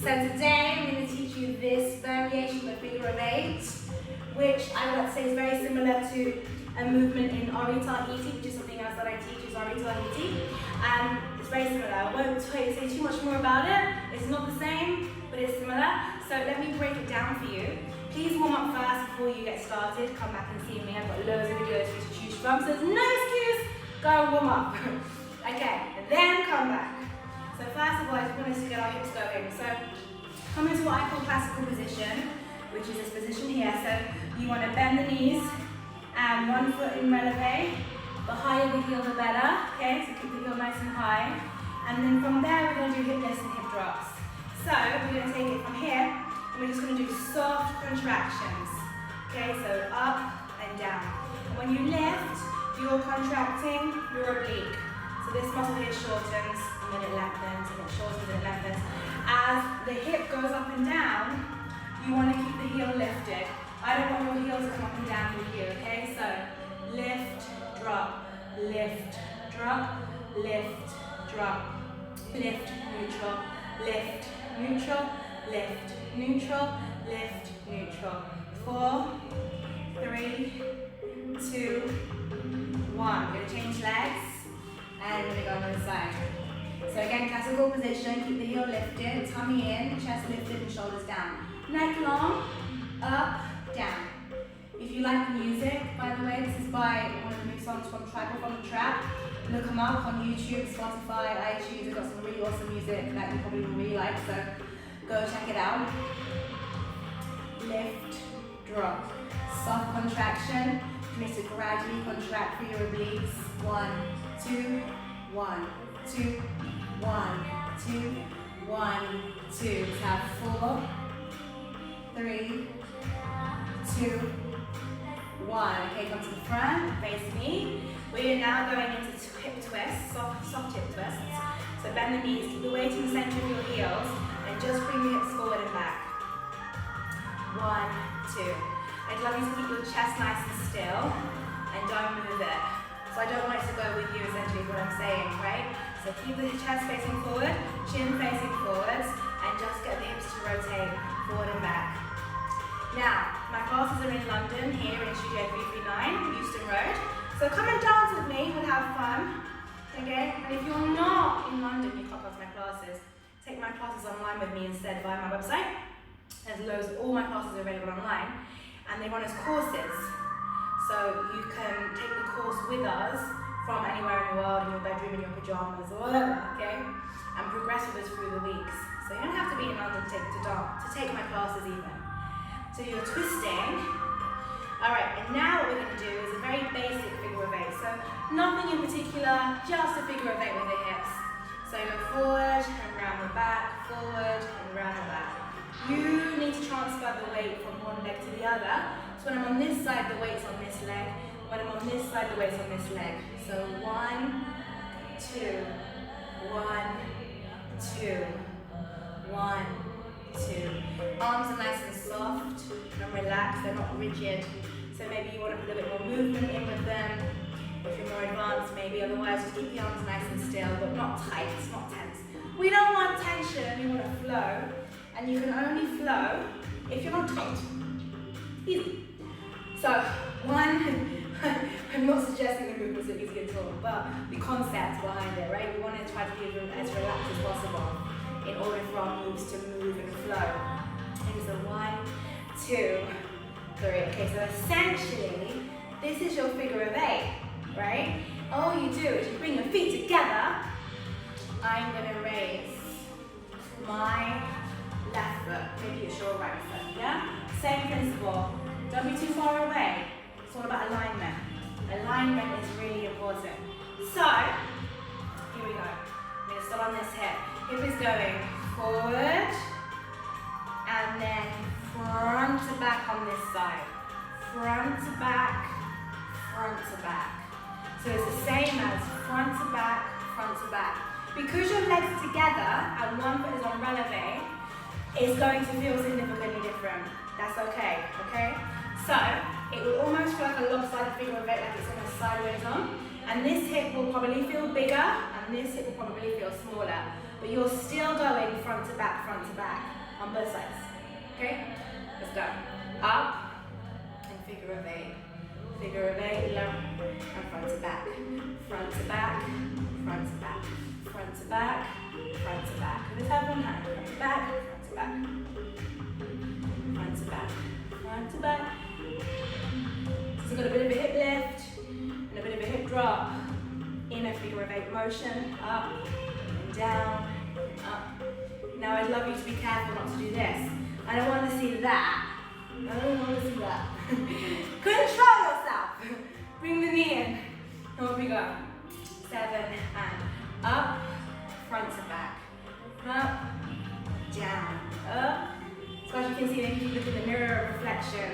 So today I'm going to teach you this variation of figure of 8, which I would say is very similar to a movement in Oriental eating, which is something else that I teach, is Oriental eating. It's very similar. I won't say too much more about it. It's not the same, but it's similar. So let me break it down for you. Please warm up first before you get started. Come back and see me. I've got loads of videos for you to choose from, so there's no excuse. Go and warm up. Okay, and then come back. So first of all, I just want us to get our hips going. So come into what I call classical position, which is this position here. So you want to bend the knees and 1 foot in releve. The higher the heel, the better. Okay, so keep the heel nice and high. And then from there, we're going to do hip lifts and hip drops. So we're going to take it from here, and we're just going to do soft contractions. Okay, so up and down. And when you lift, you're contracting your oblique. So this muscle here shortens, and then it lengthens, and it shortens, and it lengthens. As the hip goes up and down, you want to keep the heel lifted. I don't want your heels to come up and down with you, okay? So lift, drop, lift, drop, lift, drop, lift, neutral, lift, neutral, lift, neutral, lift, neutral. 4, 3, 2, 1. We're going to change legs and we're going to go on the other side. So again, classical position, keep the heel lifted, tummy in, chest lifted and shoulders down. Neck long, up, down. If you like music, by the way, this is by one of the new songs from Tribal from the Trap. Look them up on YouTube, Spotify, iTunes. They've got some really awesome music that you probably will really like, so go check it out. Lift, drop. Soft contraction. You need to gradually contract through your obliques. 1, 2, 1, 2, 1, 2, 1, 2. Let's have 4, 3, 2, 1. Okay, come to the front, face me. We are now going into hip twists, soft hip twists. So bend the knees, keep the weight in the center of your heels, and just bring the hips forward and back. 1, 2. I'd love you to keep your chest nice and still, and don't move it. So I don't want it to go with you, essentially, is what I'm saying, right? So keep the chest facing forward, chin facing forwards, and just get the hips to rotate forward and back. Now, my classes are in London, here in Studio 339, Euston Road. So come and dance with me, we'll have fun, okay? And if you're not in London, you can't come to my classes. Take my classes online with me instead via my website. There's loads, all my classes are available online, and they run as courses. So you can take the course with us from anywhere in the world, in your bedroom, in your pajamas, or whatever, okay? And progress with us through the weeks. So you don't have to be in London to take my classes even. So you're twisting. All right, and now what we're going to do is a very basic figure of 8. So nothing in particular, just a figure of 8 with the hips. So go forward and round the back, forward and round the back. You need to transfer the weight from one leg to the other. So when I'm on this side, the weight's on this leg. When I'm on this side, the weight's on this leg. So 1, 2, 1, 2, 1, 2. Arms are nice and soft and relaxed, they're not rigid. So maybe you want to put a bit more movement in with them. If you're more advanced, maybe. Otherwise, just keep the arms nice and still, but not tight, not tense. We don't want tension, we want to flow. And you can only flow if you're not tight. Easy. So, I'm not suggesting the movements are easy at all, but the concept behind it, right? We want to try to be as relaxed as possible in order for our moves to move and flow. Okay, so 1, 2, 3. Okay, so essentially, this is your figure of 8, right? All you do is you bring your feet together. I'm going to raise my left foot. Maybe it's your right foot, yeah? Same principle. Don't be too far away. It's all about alignment. Alignment is really important. So, here we go. I'm going to start on this hip. Hip is going forward, and then front to back on this side. Front to back, front to back. So it's the same as front to back, front to back. Because your legs are together and one foot is on releve, it's going to feel significantly different. That's okay, okay? So, it will almost feel like a lopsided figure of 8, like it's almost sideways on. And this hip will probably feel bigger, and this hip will probably feel smaller. But you're still going front to back, front to back. on both sides. Okay? Let's go. Up and figure of 8. Figure of 8, low, and front to back. Front to back, front to back, front to back, front to back. Let's have one hand. Front to back, front to back. Front to back, front to back. So we've got a bit of a hip lift and a bit of a hip drop in a figure of 8 motion. Up and down, up. Now I'd love you to be careful not to do this. I don't want to see that. I don't want to see that. Control yourself. Bring the knee in. And up we go. 7 and up, front to back. Up, down, up. So as you can see, if you look in the mirror reflection,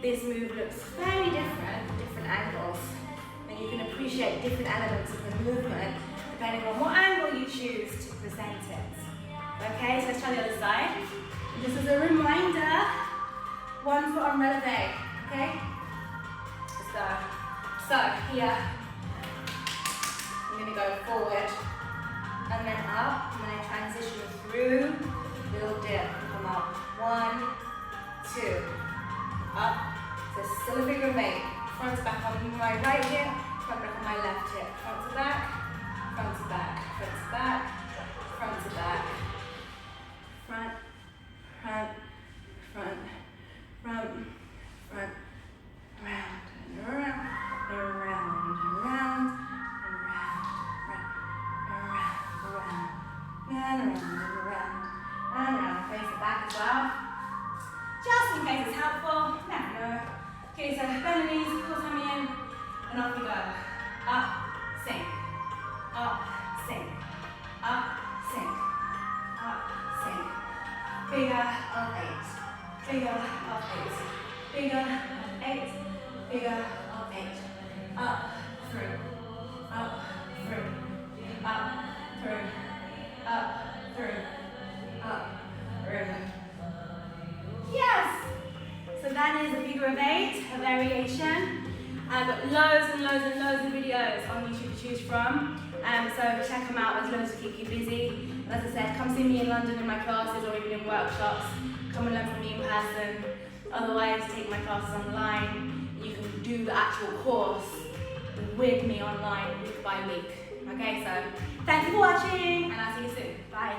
this move looks very different, different angles. And you can appreciate different elements of the movement depending on what angle you choose to present it. Okay, so let's try the other side. Just as a reminder, 1 foot on releve, okay? So here, I'm gonna go forward, and then up, and then I transition through, little dip, come up, 1, 2, up, so still a figure of 8, front to back on my right hip, front back on my left hip, front to back, front to back, front to back, front to back, front, front, front, front, front, round and around, and around and around, and around, and around, and around. Face it back as well. Just in case it's helpful. Never know. Okay, so bend the knees, pull tummy in, and off we go. Up, sink, up, sink, up, sink, up, sink. Figure of 8. Figure of 8. Figure of 8. Figure of 8. Up, through, up, through, up, through, up, through, up, through. Yes! So that is a figure of 8, a variation. I've got loads and loads and loads of videos on YouTube to choose from. So check them out, there's loads to keep you busy. And as I said, come see me in London in my classes or even in workshops. Come and learn from me in person. Otherwise, take my classes online. You can do the actual course with me online week by week. Okay, so thank you for watching and I'll see you soon. Bye.